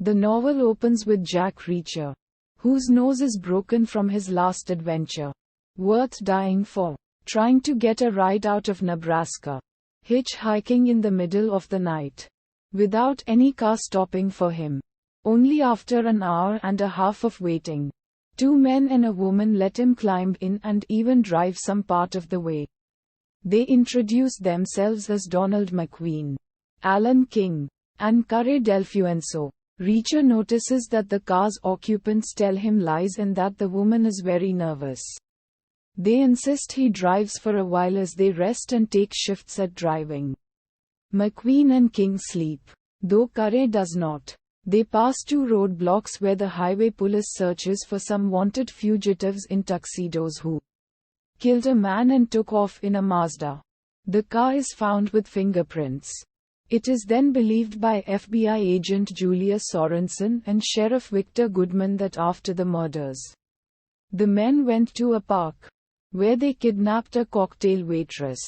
The novel opens with Jack Reacher, whose nose is broken from his last adventure, worth dying for, trying to get a ride out of Nebraska, hitchhiking in the middle of the night, without any car stopping for him. Only after an hour and a half of waiting, 2 men and a woman let him climb in and even drive some part of the way. They introduce themselves as Donald McQueen, Alan King, and Carre Del Fuenzo. Reacher notices that the car's occupants tell him lies and that the woman is very nervous. They insist he drives for a while as they rest and take shifts at driving. McQueen and King sleep, though Carre does not. They pass 2 roadblocks where the highway police searches for some wanted fugitives in tuxedos who killed a man and took off in a Mazda. The car is found with fingerprints. It is then believed by FBI agent Julia Sorensen and Sheriff Victor Goodman that after the murders, the men went to a park, where they kidnapped a cocktail waitress,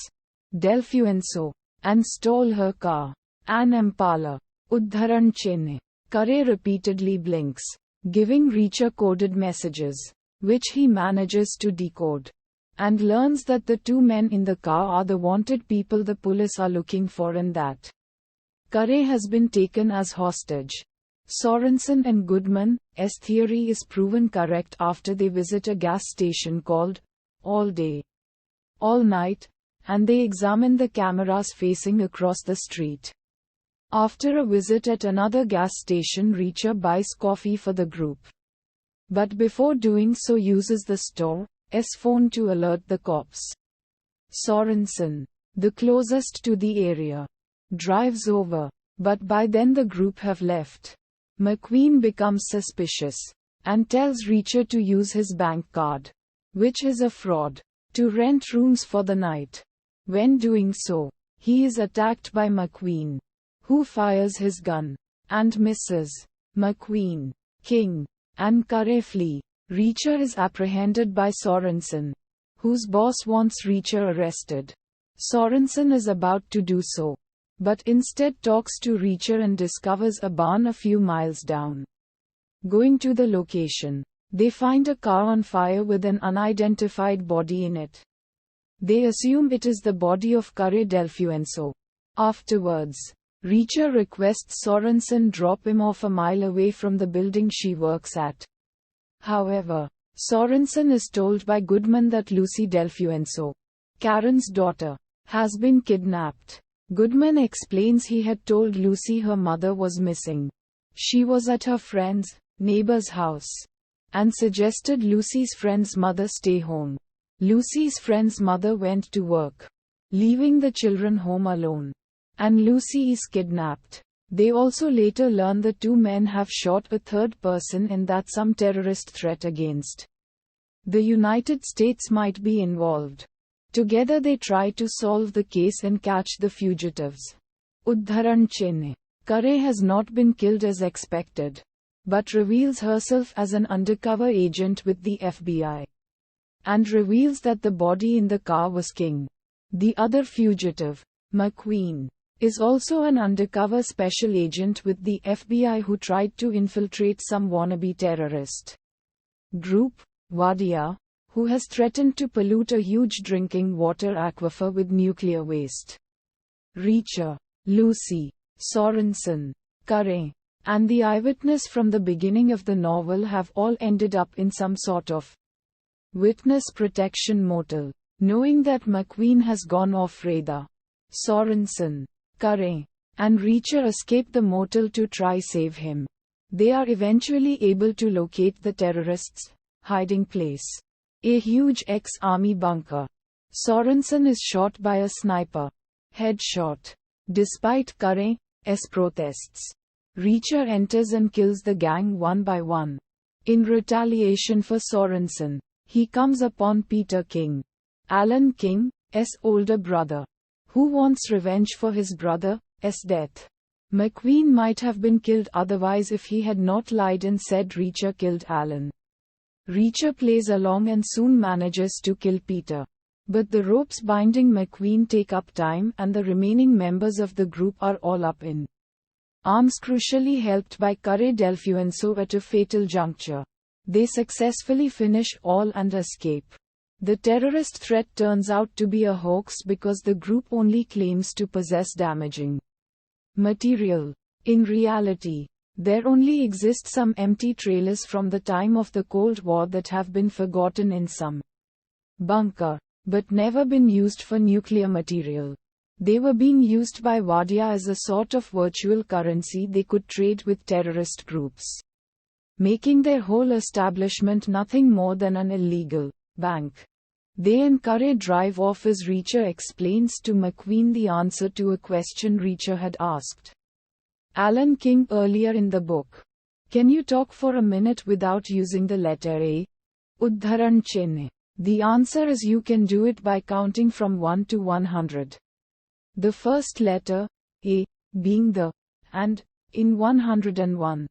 Del Fuenzo, and stole her car, an Impala. Udharan Chenne. Carre repeatedly blinks, giving Reacher coded messages, which he manages to decode, and learns that the 2 men in the car are the wanted people the police are looking for and that Carre has been taken as hostage. Sorensen and Goodman's theory is proven correct after they visit a gas station called All Day, All Night, and they examine the cameras facing across the street. After a visit at another gas station, Reacher buys coffee for the group. But before doing so uses the store's phone to alert the cops. Sorensen, the closest to the area, drives over, but by then the group have left. McQueen becomes suspicious, and tells Reacher to use his bank card, which is a fraud, to rent rooms for the night. When doing so, he is attacked by McQueen, who fires his gun, and misses. McQueen, King, and Carre flee. Reacher is apprehended by Sorensen, whose boss wants Reacher arrested. Sorensen is about to do so, but instead talks to Reacher and discovers a barn a few miles down. Going to the location, they find a car on fire with an unidentified body in it. They assume it is the body of Carre Del Fuenzo. Afterwards, Reacher requests Sorensen drop him off a mile away from the building she works at. However, Sorensen is told by Goodman that Lucy Del Fuenzo, Karen's daughter, has been kidnapped. Goodman explains he had told Lucy her mother was missing. She was at her friend's, neighbor's house, and suggested Lucy's friend's mother stay home. Lucy's friend's mother went to work, leaving the children home alone. And Lucy is kidnapped. They also later learn the 2 men have shot a 3rd person and that some terrorist threat against the United States might be involved. Together they try to solve the case and catch the fugitives. Udharan Chenne. Carre has not been killed as expected, but reveals herself as an undercover agent with the FBI, and reveals that the body in the car was King. The other fugitive, McQueen, is also an undercover special agent with the FBI who tried to infiltrate some wannabe terrorist group, Wadia, who has threatened to pollute a huge drinking water aquifer with nuclear waste. Reacher, Lucy, Sorensen, Carre, and the eyewitness from the beginning of the novel have all ended up in some sort of witness protection motel, knowing that McQueen has gone off radar. Sorensen, Carre, and Reacher escape the motel to try save him. They are eventually able to locate the terrorists' hiding place, a huge ex-army bunker. Sorensen is shot by a sniper. Headshot. Despite Carre's protests, Reacher enters and kills the gang one by one. In retaliation for Sorensen, he comes upon Peter King, Alan King's older brother, who wants revenge for his brother's death. McQueen might have been killed otherwise if he had not lied and said Reacher killed Alan. Reacher plays along and soon manages to kill Peter. But the ropes binding McQueen take up time and the remaining members of the group are all up in Arms crucially helped by Carre Delfuenso at a fatal juncture. They successfully finish all and escape. The terrorist threat turns out to be a hoax because the group only claims to possess damaging material. In reality, there only exist some empty trailers from the time of the Cold War that have been forgotten in some bunker, but never been used for nuclear material. They were being used by Wadia as a sort of virtual currency they could trade with terrorist groups, making their whole establishment nothing more than an illegal bank. They and Carre drive off as Reacher explains to McQueen the answer to a question Reacher had asked Alan King earlier in the book. Can you talk for a minute without using the letter A? Uddharan Chenne. The answer is you can do it by counting from 1 to 100. The first letter, A, being the, and, in 101.